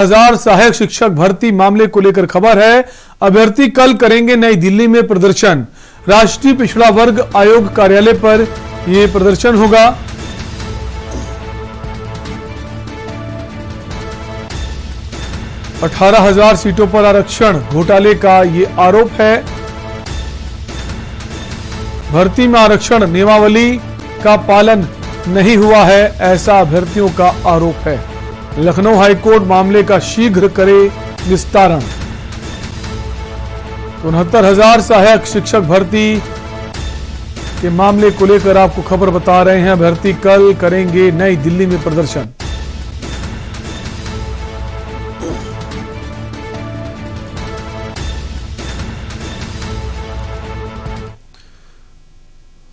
हजार सहायक शिक्षक भर्ती मामले को लेकर खबर है। अभ्यर्थी कल करेंगे नई दिल्ली में प्रदर्शन। राष्ट्रीय पिछड़ा वर्ग आयोग कार्यालय पर यह प्रदर्शन होगा। । 18,000 सीटों पर आरक्षण घोटाले का यह आरोप है। भर्ती में आरक्षण नियमावली का पालन नहीं हुआ है, ऐसा अभ्यर्थियों का आरोप है। लखनऊ हाईकोर्ट मामले का शीघ्र करे निस्तारण। 69,000 सहायक शिक्षक भर्ती के मामले को लेकर आपको खबर बता रहे हैं। अभ्यर्थी कल करेंगे नई दिल्ली में प्रदर्शन।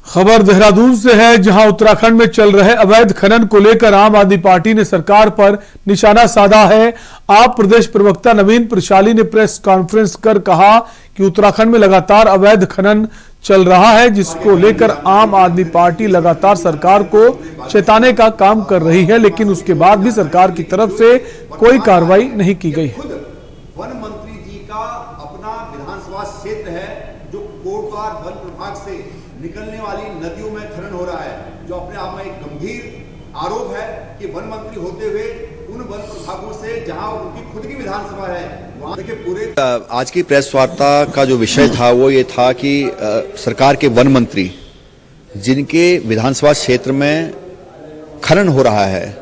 खबर देहरादून से है, जहां उत्तराखंड में चल रहे अवैध खनन को लेकर आम आदमी पार्टी ने सरकार पर निशाना साधा है। आप प्रदेश प्रवक्ता नवीन प्रशाली ने प्रेस कॉन्फ्रेंस कर कहा कि उत्तराखंड में लगातार अवैध खनन चल रहा है, जिसको लेकर आम आदमी पार्टी लगातार सरकार को चेताने का काम कर रही है, लेकिन उसके बाद भी सरकार की तरफ से कोई कार्रवाई नहीं की गई। वन मंत्री जी का अपना विधानसभा क्षेत्र है, जो कोटद्वार वन विभाग से निकलने वाली नदियों में खनन हो रहा है, जो अपने आप में एक गंभीर आरोप है कि वन मंत्री होते हुए उन वन विभागों से जहां उनकी खुद की विधानसभा है वहां देखिए पूरे। आज की प्रेस वार्ता का जो विषय था वो ये था कि सरकार के वन मंत्री जिनके विधानसभा क्षेत्र में खनन हो रहा है,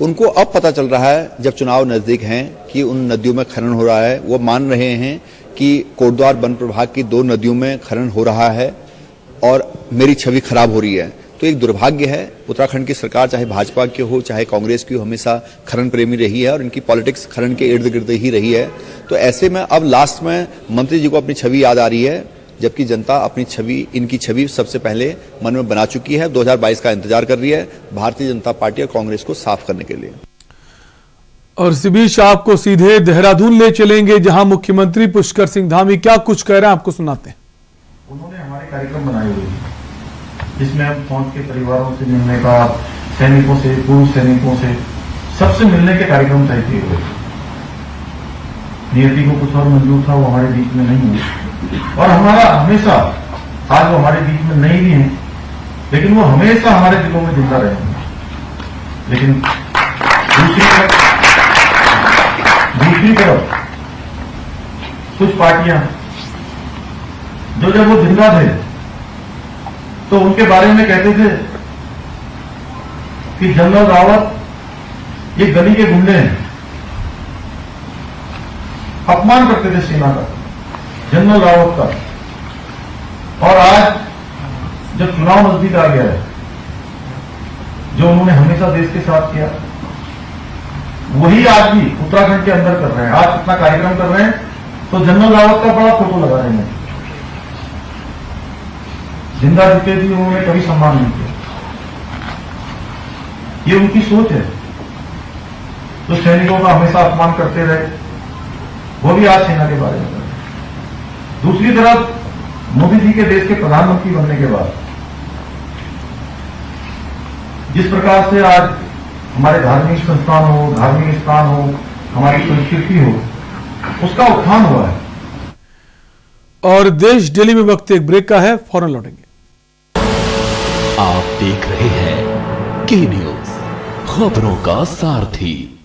उनको अब पता चल रहा है जब चुनाव नजदीक हैं कि उन नदियों में खनन हो रहा है। वो मान रहे हैं कि कोटद्वार वन प्रभाग की 2 नदियों में खनन हो रहा है और मेरी छवि खराब हो रही है। तो एक दुर्भाग्य है। उत्तराखंड की सरकार चाहे भाजपा की हो चाहे कांग्रेस की हो, हमेशा खनन प्रेमी रही है और इनकी पॉलिटिक्स खनन के इर्द गिर्द ही रही है। तो ऐसे में अब लास्ट में मंत्री जी को अपनी छवि याद आ रही है, जबकि जनता अपनी छवि, इनकी छवि सबसे पहले मन में बना चुकी है। 2022 का इंतजार कर रही है भारतीय जनता पार्टी और कांग्रेस को साफ करने के लिए। और इसी बीच आपको सीधे देहरादून ले चलेंगे, जहां मुख्यमंत्री पुष्कर सिंह धामी क्या कुछ कह रहे हैं, आपको सुनाते हैं। उन्होंने हमारे कार्यक्रम बनाए हुए हैं, जिसमें हम फौज के परिवारों से मिलने का, सैनिकों से, पूर्व सैनिकों से, सबसे मिलने के कार्यक्रम तय किए हुए। नियति को कुछ और मंजूर था, वो हमारे बीच में नहीं है और हमारा हमेशा, आज वो हमारे बीच में नहीं भी है, लेकिन वो हमेशा हमारे दिलों में जिंदा रहेंगे। लेकिन दूसरी तरफ कुछ पार्टियां जो जब वो जिंदा थे तो उनके बारे में कहते थे कि जनरल रावत ये गली के गुंडे हैं, अपमान करते थे सेना का, जनरल रावत का। और आज जब चुनाव नजदीक आ गया है, जो उन्होंने हमेशा देश के साथ किया, वही आज भी उत्तराखंड के अंदर कर रहे हैं। आज अपना कार्यक्रम कर रहे हैं तो जनरल रावत का बड़ा फोटो लगा रहे हैं। जिंदा रहते भी उन्होंने कभी सम्मान नहीं किया। ये उनकी सोच है। तो सैनिकों का हमेशा अपमान करते रहे, वो भी आज सेना के बारे में कर रहे हैं। दूसरी तरफ मोदी जी के देश के प्रधानमंत्री बनने के बाद जिस प्रकार से आज हमारे धार्मिक संस्थान हो, धार्मिक स्थान हो, हमारी संस्कृति हो, उसका उत्थान हुआ है। और देश डेली में वक्त एक ब्रेक का है, फौरन लौटेंगे। आप देख रहे हैं के न्यूज, खबरों का सारथी।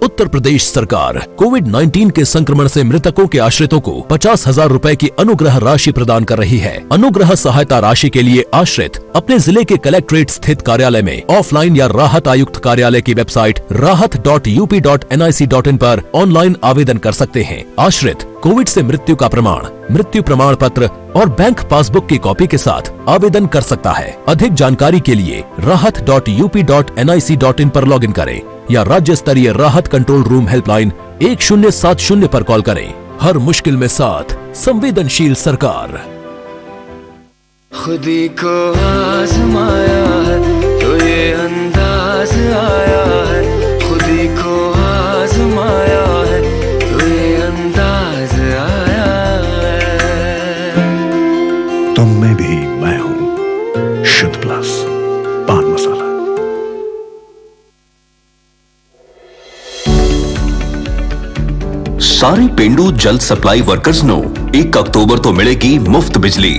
उत्तर प्रदेश सरकार कोविड-19 के संक्रमण से मृतकों के आश्रितों को 50,000 रुपए की अनुग्रह राशि प्रदान कर रही है। अनुग्रह सहायता राशि के लिए आश्रित अपने जिले के कलेक्ट्रेट स्थित कार्यालय में ऑफलाइन या राहत आयुक्त कार्यालय की वेबसाइट rahat.up.nic.in पर ऑनलाइन आवेदन कर सकते हैं। आश्रित कोविड से मृत्यु का प्रमाण, मृत्यु प्रमाण पत्र और बैंक पासबुक की कॉपी के साथ आवेदन कर सकता है। अधिक जानकारी के लिए rahat.up.nic.in पर लॉगिन करें या राज्य स्तरीय राहत कंट्रोल रूम हेल्पलाइन 1070 पर कॉल करें। हर मुश्किल में साथ संवेदनशील सरकार। खुदी को आजमाया है तो ये अंदाज आया है, खुदी को आजमाया है तो ये अंदाज आया है। तुम में भी मैं हूं, शुद्ध प्लस पान मसाला। ਸਾਰੇ ਪਿੰਡੂ ਜਲ ਸਪਲਾਈ ਵਰਕਰਸ ਨੂੰ 1 ਅਕਤੂਬਰ ਤੋਂ ਮਿਲੇਗੀ ਮੁਫਤ ਬਿਜਲੀ।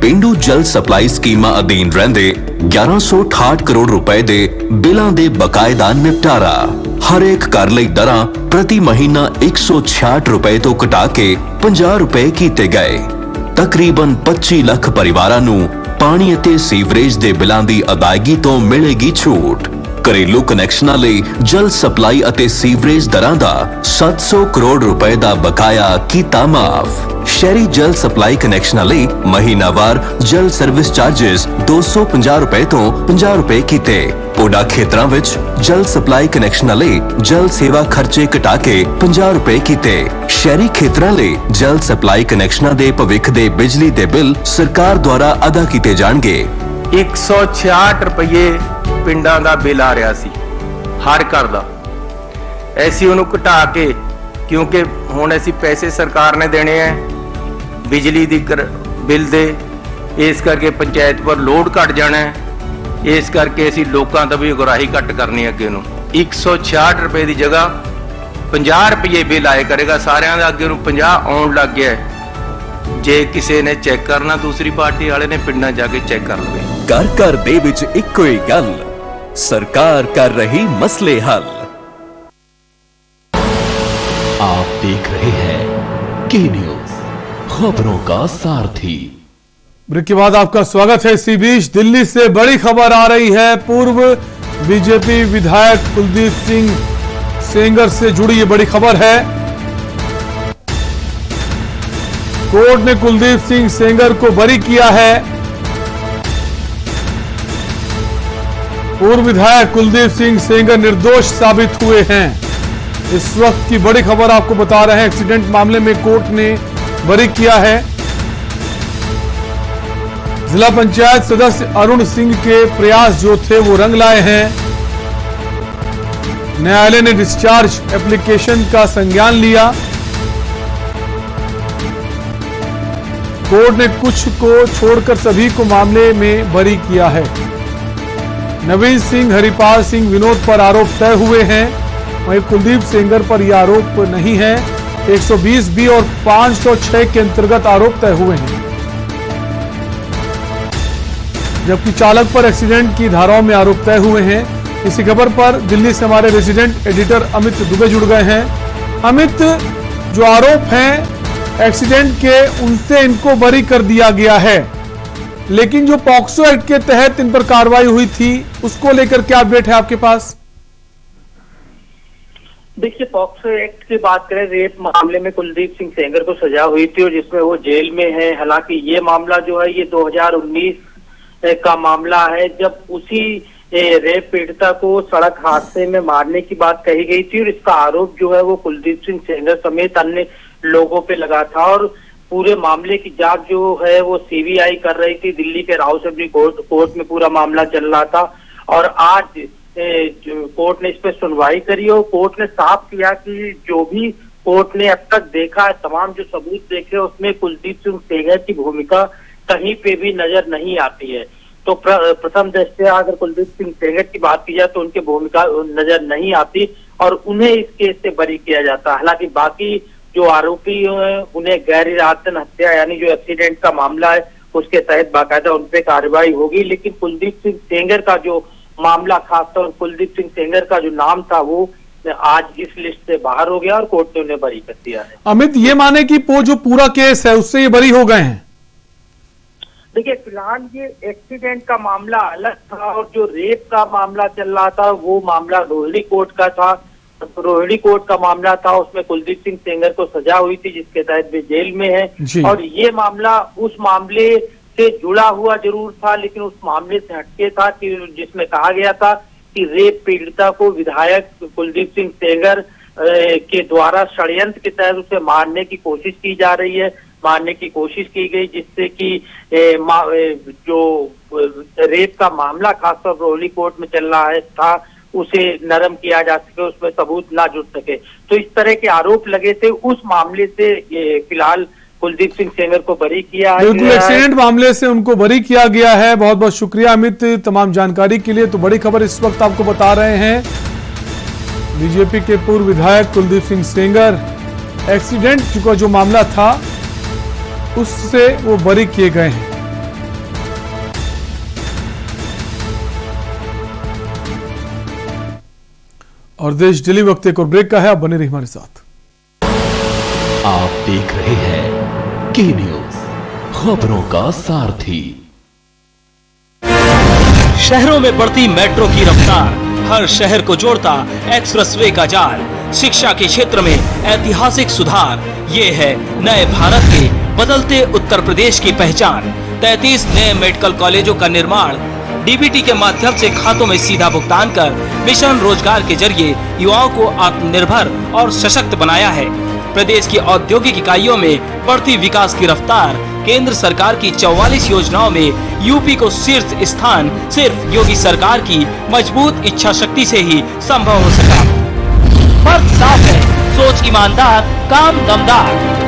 ਪਿੰਡੂ ਜਲ ਸਪਲਾਈ ਸਕੀਮਾਂ ਅਧੀਨ ਰਹਿੰਦੇ 1168 ਕਰੋੜ ਰੁਪਏ ਦੇ ਬਿੱਲਾਂ ਦੇ ਬਕਾਏ ਦਾ ਨਿਪਟਾਰਾ। ਹਰ ਇੱਕ ਘਰ ਲਈ ਦਰਾਂ ਪ੍ਰਤੀ ਮਹੀਨਾ 166 ਰੁਪਏ ਤੋਂ ਘਟਾ ਕੇ 50 ਰੁਪਏ ਕੀਤੇ ਗਏ। ਤਕਰੀਬਨ 25 ਲੱਖ ਪਰਿਵਾਰਾਂ ਨੂੰ ਪਾਣੀ ਅਤੇ ਸੀਵਰੇਜ ਦੇ ਬਿੱਲਾਂ ਦੀ ਅਦਾਇਗੀ ਤੋਂ ਮਿਲੇਗੀ ਛੂਟ। ਘਰੇਲੂ ਕਨੈਕਸ਼ਨਾਂ ਲਈ ਜਲ ਸਪਲਾਈ ਅਤੇ ਸੀਵਰੇਜ ਦਰਾਂ ਦਾ 700 ਕਰੋੜ ਰੁਪਏ ਦਾ ਬਕਾਇਆ ਕੀਤਾ ਮਾਫ। ਸ਼ਹਿਰੀ ਜਲ ਸਪਲਾਈ ਕਨੈਕਸ਼ਨਾਂ ਲਈ ਮਹੀਨਾਵਾਰ ਜਲ ਸਰਵਿਸ ਚਾਰजेस 250 ਰੁਪਏ ਤੋਂ 50 ਰੁਪਏ ਕੀਤੇ। ਪੌਦਾ ਖੇਤਰਾਂ ਵਿੱਚ ਜਲ ਸਪਲਾਈ ਕਨੈਕਸ਼ਨਾਂ ਲਈ ਜਲ ਸੇਵਾ ਖਰਚੇ ਘਟਾ ਕੇ 50 ਰੁਪਏ ਕੀਤੇ। ਸ਼ਹਿਰੀ ਖੇਤਰਾਂ ਲਈ ਜਲ ਸਪਲਾਈ ਕਨੈਕਸ਼ਨਾਂ ਦੇ ਭਵਿੱਖ ਦੇ ਬਿਜਲੀ ਦੇ ਬਿੱਲ ਸਰਕਾਰ ਦੁਆਰਾ ਅਦਾ ਕੀਤੇ ਜਾਣਗੇ। 166 ਰੁਪਏ ਪਿੰਡਾਂ ਦਾ ਬਿੱਲ ਆ ਰਿਹਾ ਸੀ ਹਰ ਘਰ ਦਾ। ਐਸੀ ਉਹਨੂੰ ਘਟਾ ਕੇ, ਕਿਉਂਕਿ ਹੁਣ ਅਸੀਂ ਪੈਸੇ ਸਰਕਾਰ ਨੇ ਦੇਣੇ ਹੈ ਬਿਜਲੀ ਦੀ ਬਿੱਲ ਦੇ, ਇਸ ਕਰਕੇ ਪੰਚਾਇਤ ਪਰ ਲੋਡ ਘਟ ਜਾਣਾ ਹੈ। ਇਸ ਕਰਕੇ ਅਸੀਂ ਲੋਕਾਂ ਦਾ ਵੀ ਗੁਰਾਹੀ ਘੱਟ ਕਰਨੀ ਅੱਗੇ ਨੂੰ। 166 ਰੁਪਏ ਦੀ ਜਗ੍ਹਾ 50 ਰੁਪਏ ਬਿੱਲ ਆਏ ਕਰੇਗਾ ਸਾਰਿਆਂ ਦਾ। ਅੱਗੇ ਨੂੰ 50 ਆਉਣ ਲੱਗ ਗਿਆ। ਜੇ ਕਿਸੇ ਨੇ ਚੈੱਕ ਕਰਨਾ, ਦੂਸਰੀ ਪਾਰਟੀ ਵਾਲੇ ਨੇ ਪਿੰਡਾਂ ਜਾ ਕੇ ਚੈੱਕ ਕਰ ਲਵੇ। घर घर दे विच इक्को ही गल, सरकार कर रही मसले हल। आप देख रहे हैं के न्यूज, खबरों का सारथी। ब्रेक के बाद आपका स्वागत है। इसी बीच दिल्ली से बड़ी खबर आ रही है। पूर्व बीजेपी विधायक कुलदीप सिंह सेंगर से जुड़ी ये बड़ी खबर है। कोर्ट ने कुलदीप सिंह सेंगर को बरी किया है। पूर्व विधायक कुलदीप सिंह सेंगर निर्दोष साबित हुए हैं। इस वक्त की बड़ी खबर आपको बता रहे हैं। एक्सीडेंट मामले में कोर्ट ने बरी किया है। जिला पंचायत सदस्य अरुण सिंह के प्रयास जो थे वो रंग लाए हैं। न्यायालय ने डिस्चार्ज एप्लीकेशन का संज्ञान लिया। कोर्ट ने कुछ को छोड़कर सभी को मामले में बरी किया है। नवीन सिंह, हरिपाल सिंह, विनोद पर आरोप तय हुए हैं। वहीं कुलदीप सेंगर पर यह आरोप नहीं है। 120 बी और 506 के अंतर्गत आरोप तय हुए हैं, जबकि चालक पर एक्सीडेंट की धाराओं में आरोप तय हुए हैं। इसी खबर पर दिल्ली से हमारे रेजिडेंट एडिटर अमित दुबे जुड़ गए हैं। अमित, जो आरोप हैं एक्सीडेंट के, उनसे इनको बरी कर दिया गया है, लेकिन जो पॉक्सो एक्ट के तहत इन पर कार्रवाई हुई थी, उसको लेकर क्या अपडेट है आपके पास? देखिए, पॉक्सो एक्ट की बात करें, रेप मामले में कुलदीप सिंह सेंगर को सजा हुई थी और जिसमें वो जेल में है। हालांकि ये मामला जो है ये 2019 का मामला है, जब उसी रेप पीड़िता को सड़क हादसे में मारने की बात कही गई थी और इसका आरोप जो है वो कुलदीप सिंह सेंगर समेत अन्य लोगों पे लगा था। और पूरे मामले की जांच जो है वो सीबीआई कर रही थी। दिल्ली के रावसबरी कोर्ट में पूरा मामला चल रहा था और आज कोर्ट ने इस पर सुनवाई करी और कोर्ट ने साफ किया कि जो भी कोर्ट ने अब तक देखा है, तमाम जो सबूत देखे, उसमें कुलदीप सिंह सेंगर की भूमिका कहीं पे भी नजर नहीं आती है। तो प्रथम दृष्टया अगर कुलदीप सिंह सेंगर की बात की जाए तो उनकी भूमिका नजर नहीं आती और उन्हें इस केस से बरी किया जाता। हालांकि बाकी जो आरोपी हैं उन्हें गैर इरादतन हत्या यानी जो एक्सीडेंट का मामला है उसके तहत बाकायदा उन पे कार्रवाई होगी। लेकिन कुलदीप सिंह सेंगर का जो मामला, खासतौर कुलदीप सिंह सेंगर का जो नाम था, वो आज इस लिस्ट से बाहर हो गया और कोर्ट ने उन्हें बरी कर दिया है। अमित, ये माने कि वो जो पूरा केस है उससे ये बरी हो गए हैं? देखिए, फिलहाल ये एक्सीडेंट का मामला अलग था और जो रेप का मामला चल रहा था वो मामला रोहिणी कोर्ट का था। रोहिणी कोर्ट का मामला था, उसमें कुलदीप सिंह सेंगर को सजा हुई थी जिसके तहत वे जेल में है। और ये मामला उस मामले से जुड़ा हुआ जरूर था, लेकिन उस मामले से हटके था कि जिसमें कहा गया था कि रेप पीड़िता को विधायक कुलदीप सिंह सेंगर के द्वारा षड्यंत्र के तहत उसे मारने की कोशिश की जा रही है, मारने की कोशिश की गई, जिससे कि जो रेप का मामला खासतौर रोहिणी कोर्ट में चल रहा है था उसे नरम किया जा सके, उसमें सबूत ना जुट सके। तो इस तरह के आरोप लगे थे। उस मामले से फिलहाल कुलदीप सिंह सेंगर को बरी किया है। बिल्कुल, एक्सीडेंट मामले से उनको बरी किया गया है। बहुत बहुत शुक्रिया अमित तमाम जानकारी के लिए। तो बड़ी खबर इस वक्त आपको बता रहे हैं, बीजेपी के पूर्व विधायक कुलदीप सिंह सेंगर एक्सीडेंट का जो मामला था उससे वो बरी किए गए हैं। और देश दिल्ली वक्त एक और ब्रेक का है, आप बने रहिए हमारे साथ। आप देख रहे हैं के न्यूज, खबरों का सारथी। शहरों में बढ़ती मेट्रो की रफ्तार, हर शहर को जोड़ता एक्सप्रेसवे का जाल, शिक्षा के क्षेत्र में ऐतिहासिक सुधार, ये है नए भारत के बदलते उत्तर प्रदेश की पहचान। 33 नए मेडिकल कॉलेजों का निर्माण, डीबीटी के माध्यम से खातों में सीधा भुगतान कर मिशन रोजगार के जरिए युवाओं को आत्मनिर्भर और सशक्त बनाया है। प्रदेश की औद्योगिक इकाइयों में बढ़ती विकास की रफ्तार, केंद्र सरकार की 44 योजनाओं में यूपी को शीर्ष स्थान सिर्फ योगी सरकार की मजबूत इच्छा शक्ति से ही संभव हो सका। फर्क साफ है, सोच ईमानदार, काम दमदार।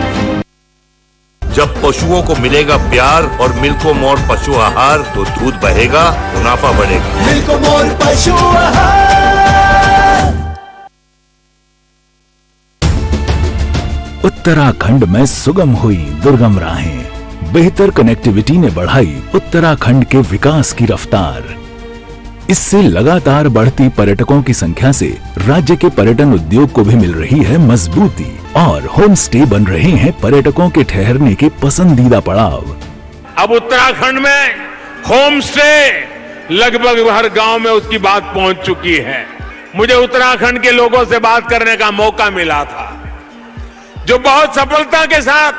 जब पशुओं को मिलेगा प्यार और मिल्को मोर पशु आहार तो दूध बहेगा, मुनाफा बढ़ेगा। मिल्को मोर पशु आहार। उत्तराखंड में सुगम हुई दुर्गम राहें, बेहतर कनेक्टिविटी ने बढ़ाई उत्तराखंड के विकास की रफ्तार। इससे लगातार बढ़ती पर्यटकों की संख्या से राज्य के पर्यटन उद्योग को भी मिल रही है मजबूती और होम स्टे बन रहे हैं पर्यटकों के ठहरने के पसंदीदा पड़ाव। अब उत्तराखंड में होम स्टे लगभग हर गांव में उसकी बात पहुंच चुकी है। मुझे उत्तराखंड के लोगों से बात करने का मौका मिला था, जो बहुत सफलता के साथ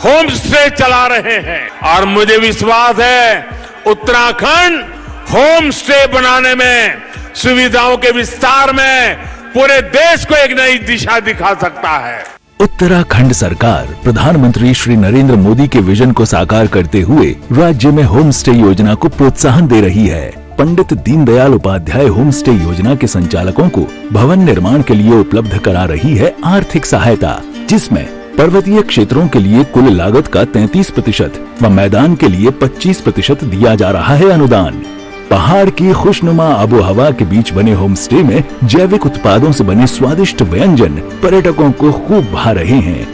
होम स्टे चला रहे हैं, और मुझे विश्वास है उत्तराखंड होम स्टे बनाने में, सुविधाओं के विस्तार में पूरे देश को एक नई दिशा दिखा सकता है। उत्तराखंड सरकार प्रधानमंत्री श्री नरेंद्र मोदी के विजन को साकार करते हुए राज्य में होम स्टे योजना को प्रोत्साहन दे रही है। पंडित दीनदयाल उपाध्याय होम स्टे योजना के संचालकों को भवन निर्माण के लिए उपलब्ध करा रही है आर्थिक सहायता, जिसमें पर्वतीय क्षेत्रों के लिए कुल लागत का 33% व मैदान के लिए 25% दिया जा रहा है अनुदान। पहाड़ की खुशनुमा आबो हवा के बीच बने होम स्टे में जैविक उत्पादों से बने स्वादिष्ट व्यंजन पर्यटकों को खूब भा रहे हैं।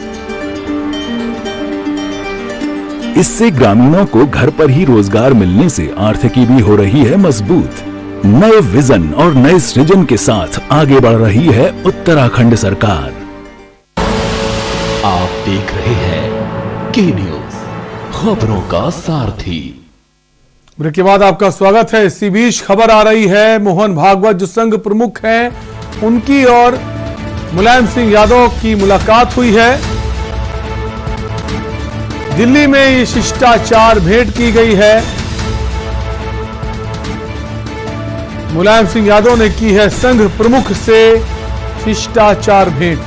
इससे ग्रामीणों को घर पर ही रोजगार मिलने से आर्थिकी भी हो रही है मजबूत। नए विजन और नए सृजन के साथ आगे बढ़ रही है उत्तराखंड सरकार। आप देख रहे हैं के न्यूज, खबरों का सारथी। ब्रेक के बाद आपका स्वागत है। इसी बीच खबर आ रही है, मोहन भागवत जो संघ प्रमुख हैं, उनकी और मुलायम सिंह यादव की मुलाकात हुई है। दिल्ली में ये शिष्टाचार भेंट की गई है। मुलायम सिंह यादव ने की है संघ प्रमुख से शिष्टाचार भेंट।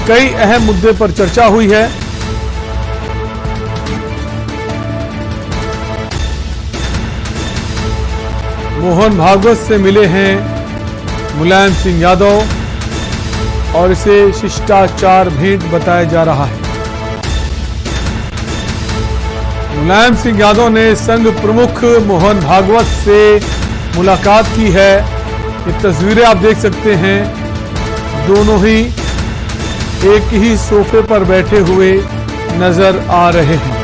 कई अहम मुद्दे पर चर्चा हुई है। मोहन भागवत से मिले हैं मुलायम सिंह यादव और इसे शिष्टाचार भेंट बताया जा रहा है। मुलायम सिंह यादव ने संघ प्रमुख मोहन भागवत से मुलाकात की है। ये तस्वीरें आप देख सकते हैं, दोनों ही एक ही सोफे पर बैठे हुए नजर आ रहे हैं।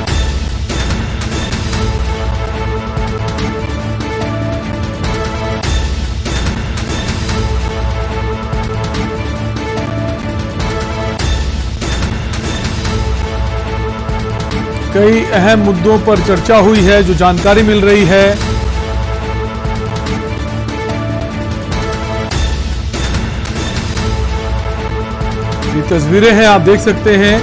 कई अहम मुद्दों पर चर्चा हुई है, जो जानकारी मिल रही है। ये तस्वीरें हैं, आप देख सकते हैं,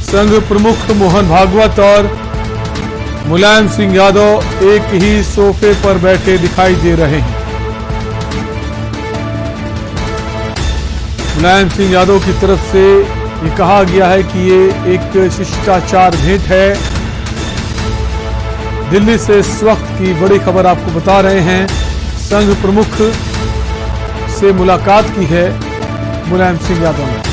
संघ प्रमुख मोहन भागवत और मुलायम सिंह यादव एक ही सोफे पर बैठे दिखाई दे रहे हैं। मुलायम सिंह यादव की तरफ से ये कहा गया है कि ये एक शिष्टाचार भेंट है। दिल्ली से इस वक्त की बड़ी खबर आपको बता रहे हैं, संघ प्रमुख से मुलाकात की है मुलायम सिंह यादव ने।